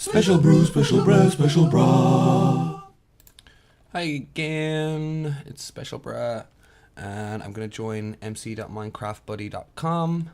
Special brew, special bread, special brah. Hi again, it's specialbreh, and I'm going to join mc.MinecraftBuddy.com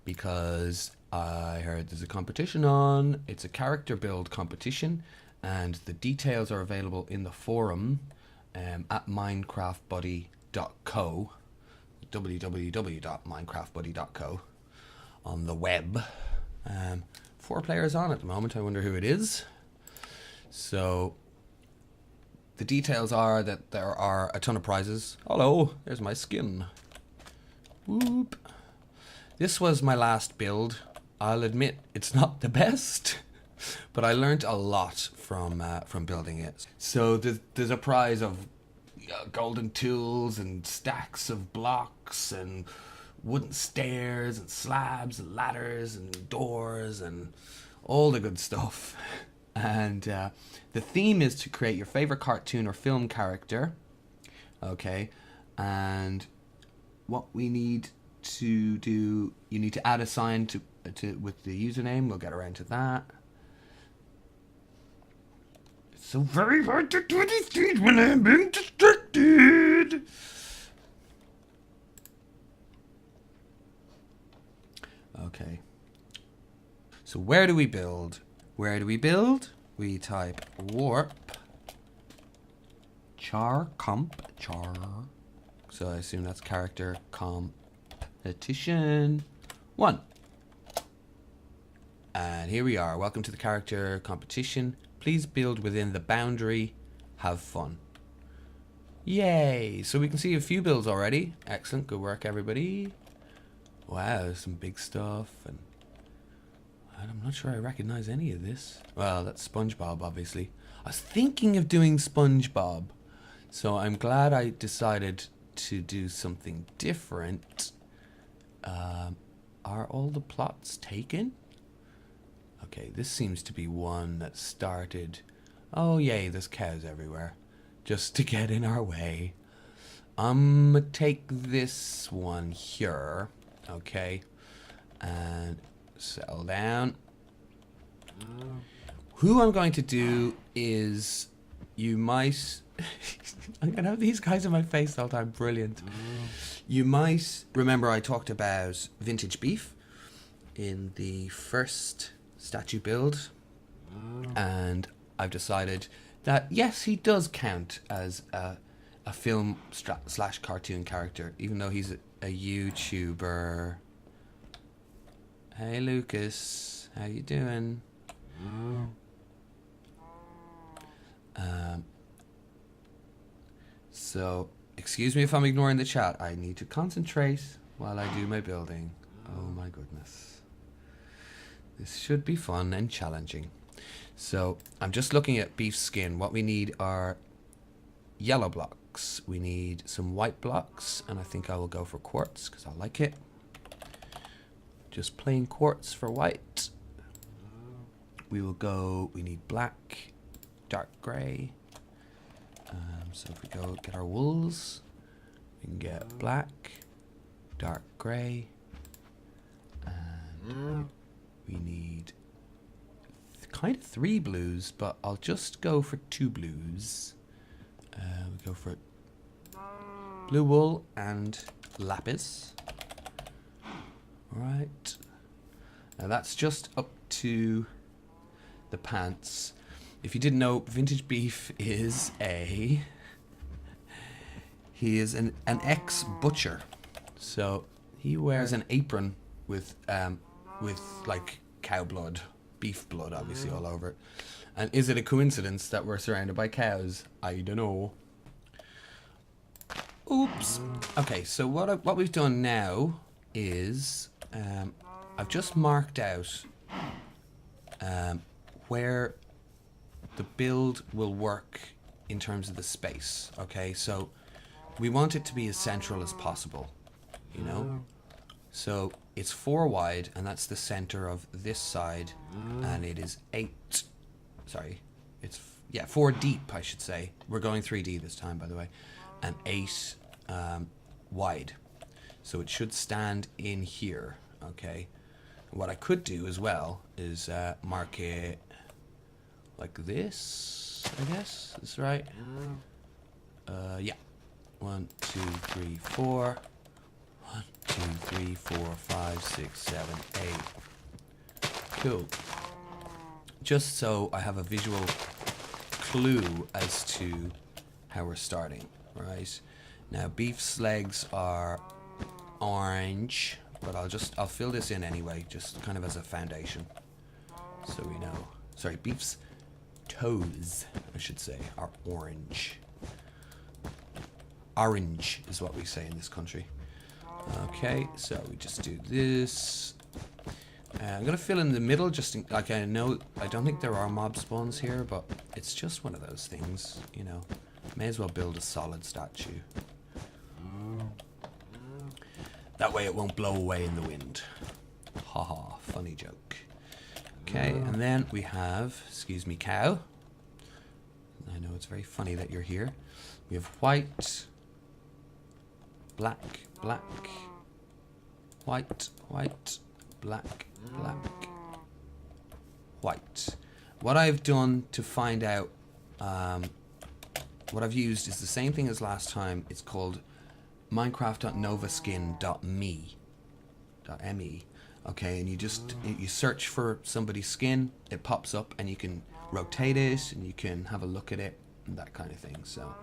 because I heard there's a competition on. It's a character build competition, and the details are available in the forum at MinecraftBuddy.co, www.MinecraftBuddy.co on the web. 4 players on at the moment. I wonder who it is. So the details are that there are a ton of prizes. Hello, there's my skin. Whoop. This was my last build. I'll admit it's not the best, but I learned a lot from building it. So there's a prize of golden tools and stacks of blocks and wooden stairs and slabs and ladders and doors and all the good stuff. And the theme is to create your favorite cartoon or film character. Okay, and what we need to do, you need to add a sign to with the username. We'll get around to that. It's so very hard to do these things when I'm being distracted. Okay. So where do we build? Where do we build? We type warp char comp char. So I assume that's character competition 1. And here we are. Welcome to the character competition. Please build within the boundary. Have fun. Yay! So we can see a few builds already. Excellent. Good work, everybody. Wow, there's some big stuff, and I'm not sure I recognize any of this. Well, that's SpongeBob, obviously. I was thinking of doing SpongeBob, so I'm glad I decided to do something different. Are all the plots taken? Okay, this seems to be one that started... Oh, yay, there's cows everywhere, just to get in our way. I'm gonna take this one here. Okay, and settle down. Who I'm going to do is, you might... I'm going to have these guys in my face the whole time. Brilliant. You might remember I talked about vintage beef in the first statue build. And I've decided that, yes, he does count as a film / cartoon character, even though he's a YouTuber. Hey Lucas, how you doing? So, excuse me if I'm ignoring the chat. I need to concentrate while I do my building. Oh my goodness. This should be fun and challenging. So, I'm just looking at beef skin. What we need are yellow blocks. We need some white blocks, and I think I will go for quartz because I like it. Just plain quartz for white. We need black, dark grey. So if we go get our wools, we can get black, dark grey, and we need kind of 3 blues, but I'll just go for 2 blues. We go for blue wool and lapis. Right. Now that's just up to the pants. If you didn't know, vintage beef is he is an ex-butcher. So he wears an apron with like cow blood, beef blood obviously all over it. And is it a coincidence that we're surrounded by cows? I don't know. Oops. Okay, so what we've done now is I've just marked out where the build will work in terms of the space. Okay, so we want it to be as central as possible, you know? So it's 4 wide, and that's the center of this side, and it is 4 deep, I should say. We're going 3D this time, by the way, and 8 wide. So it should stand in here, okay? What I could do as well is mark it like this, I guess. That's right. Yeah. 1, 2, 3, 4. 1, 2, 3, 4, 5, 6, 7, 8. Cool. Just so I have a visual clue as to how we're starting, right? Now, beef's legs are orange, but I'll fill this in anyway, just kind of as a foundation, so we know. Sorry, beef's toes, I should say, are orange. Orange is what we say in this country. Okay, so we just do this. I'm gonna fill in the middle, just like I don't think there are mob spawns here, but it's just one of those things, you know. May as well build a solid statue. That way it won't blow away in the wind. Haha, funny joke. Okay, and then we have, excuse me, cow. I know it's very funny that you're here. We have white, black, black, white, white, black, black, white. What I've done to find out, what I've used is the same thing as last time. It's called minecraft.novaskin.me. Okay, and you search for somebody's skin, it pops up, and you can rotate it, and you can have a look at it, and that kind of thing. So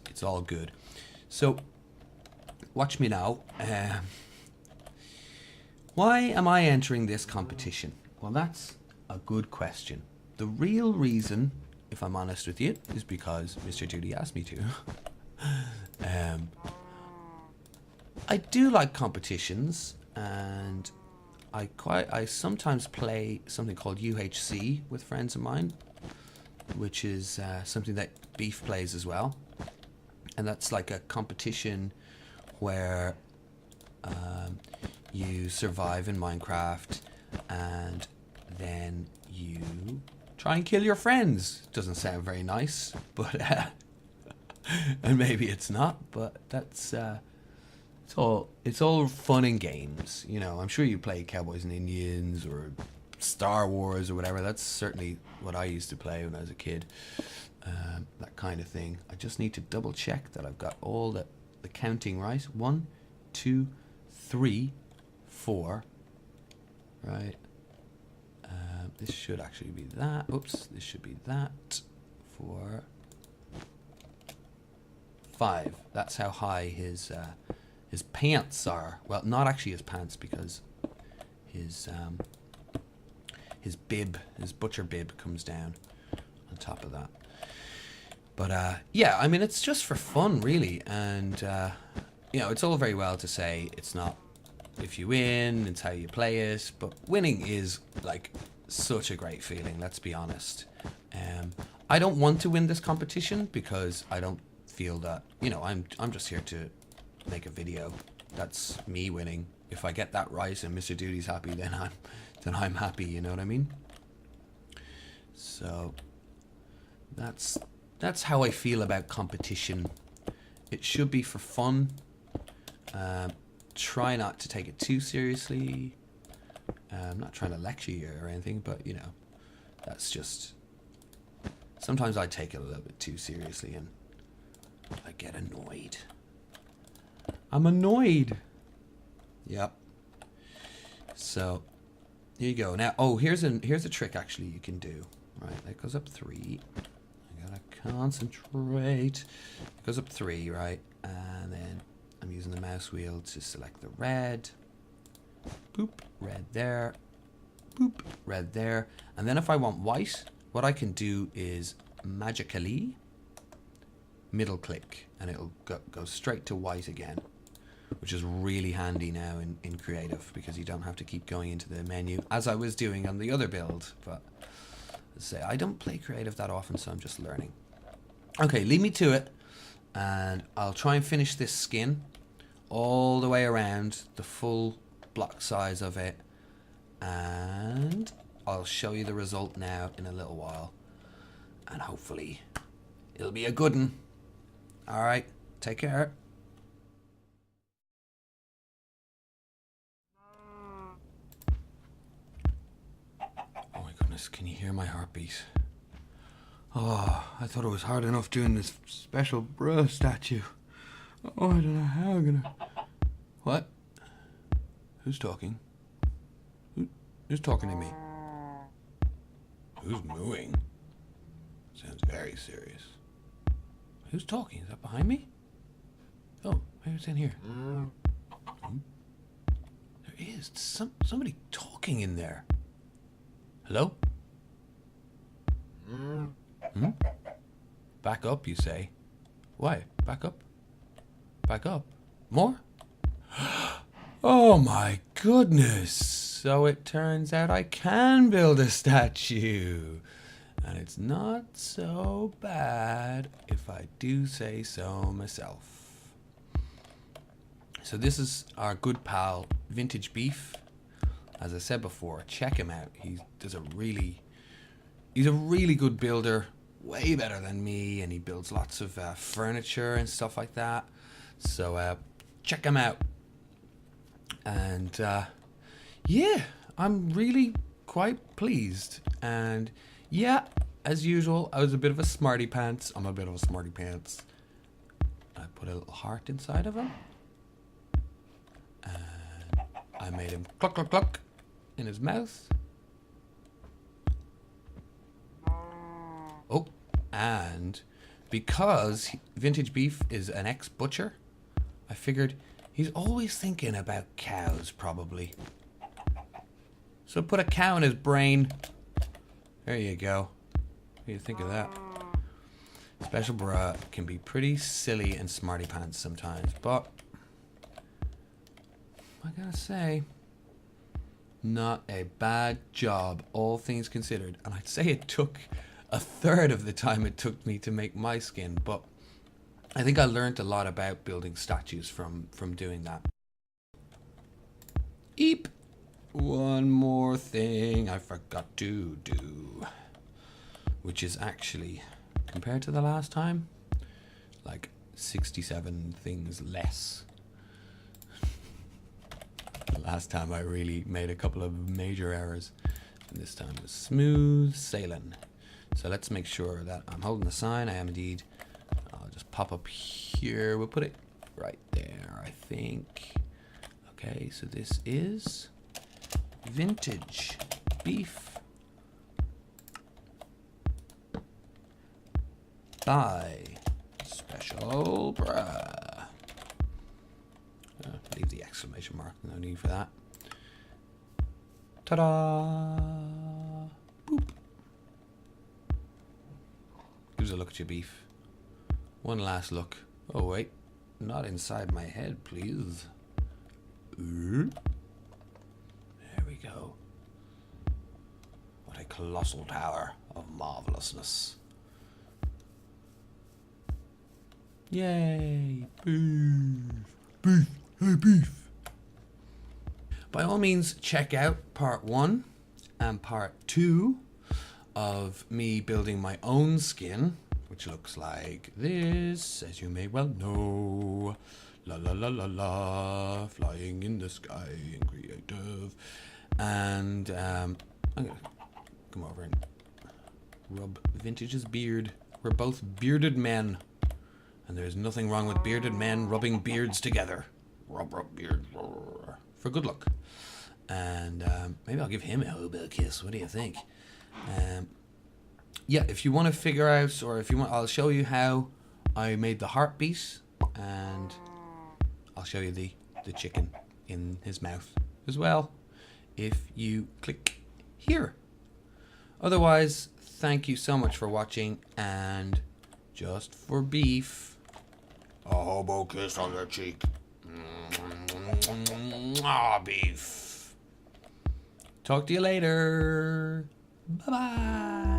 it's all good. So watch me now. Why am I entering this competition? Well, that's a good question. The real reason, if I'm honest with you, is because MrDoody asked me to. I do like competitions, and I sometimes play something called UHC with friends of mine, which is something that Beef plays as well, and that's like a competition where you survive in Minecraft, and then you try and kill your friends. Doesn't sound very nice, but and maybe it's not, but that's it's all fun and games, you know. I'm sure you play Cowboys and Indians or Star Wars or whatever. That's certainly what I used to play when I was a kid, that kind of thing. I just need to double check that I've got all the counting right. 1, 2, 3, 4, right. This should actually be that. Oops, this should be that. 4, 5. That's how high his pants are. Well, not actually his pants, because his bib, his butcher bib, comes down on top of that. But yeah, I mean, it's just for fun, really, and you know, it's all very well to say it's not if you win, it's how you play it, but winning is like such a great feeling, let's be honest. I don't want to win this competition because I don't feel that, you know, I'm just here to make a video. That's me winning. If I get that right and MrDoody's happy, then I'm happy, you know what I mean? So that's how I feel about competition. It should be for fun. Try not to take it too seriously. I'm not trying to lecture you or anything, but you know, that's just, sometimes I take it a little bit too seriously and I get annoyed. I'm annoyed. Yep. So here you go. Now, oh, here's a trick actually you can do. Right, that goes up 3. I gotta concentrate. It goes up 3, right? And then I'm using the mouse wheel to select the red. Boop, red there. Boop, red there. And then if I want white, what I can do is magically middle click, and it'll go straight to white again, which is really handy now in creative, because you don't have to keep going into the menu as I was doing on the other build. But say I don't play creative that often, so I'm just learning. Okay, leave me to it, and I'll try and finish this skin all the way around, the full block size of it, and I'll show you the result now in a little while, and hopefully it'll be a good one. All right, take care. Oh my goodness. goodness, can you hear my heartbeat? Oh, I thought it was hard enough doing this specialbrah statue. Oh, I don't know how I'm gonna... What? Who's talking? Who's talking to me? Who's mooing? Sounds very serious. Who's talking? Is that behind me? Oh, maybe it's in here. There is somebody talking in there. Hello? Back up, you say? Why? Back up? Back up? More? Oh my goodness! So it turns out I can build a statue. And it's not so bad if I do say so myself. So this is our good pal, Vintage Beef. As I said before, check him out. He's a really good builder, way better than me, and he builds lots of furniture and stuff like that. So check him out. And yeah, I'm really quite pleased. And yeah, as usual, I was a bit of a smarty pants. I'm a bit of a smarty pants. I put a little heart inside of him. And I made him cluck, cluck, cluck in his mouth. Oh, and because Vintage Beef is an ex-butcher, I figured he's always thinking about cows, probably. So put a cow in his brain. There you go. What do you think of that? Specialbrah can be pretty silly and smarty pants sometimes, but I gotta say, not a bad job, all things considered. And I'd say it took a third of the time it took me to make my skin, but I think I learned a lot about building statues from doing that. Eep! One more thing I forgot to do, which is actually, compared to the last time, like 67 things less. The last time I really made a couple of major errors, and this time it was smooth sailing. So let's make sure that I'm holding the sign. I am indeed. I'll just pop up here. We'll put it right there, I think. Okay, so this is Vintage Beef by specialbrah. Leave the exclamation mark, no need for that. Ta-da! Boop. Gives a look at your beef. One last look. Oh wait, not inside my head, please. There we go. What a colossal tower of marvelousness. Yay! Beef! Beef! Hey, beef! By all means, check out part 1 and part 2 of me building my own skin, which looks like this, as you may well know. La la la la la, flying in the sky and creative. And I'm gonna come over and rub Vintage's beard. We're both bearded men, and there's nothing wrong with bearded men rubbing beards together. Rub, rub, beard, for good luck. And maybe I'll give him a hobo kiss. What do you think? Yeah, if you want to figure out, or if you want, I'll show you how I made the heartbeat, and I'll show you the chicken in his mouth as well, if you click here. Otherwise, thank you so much for watching, and just for beef, a hobo kiss on the cheek. Beef. Talk to you later. Bye-bye.